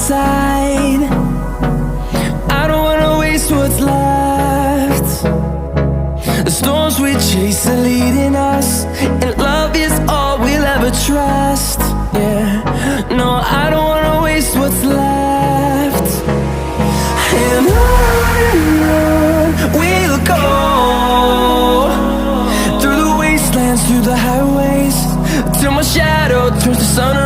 side. I don't wanna waste what's left. The storms we chase are leading us, and love is all we'll ever trust. Yeah, no, I don't wanna waste what's left. And on we'll go, through the wastelands, through the highways, till my shadow turns to sun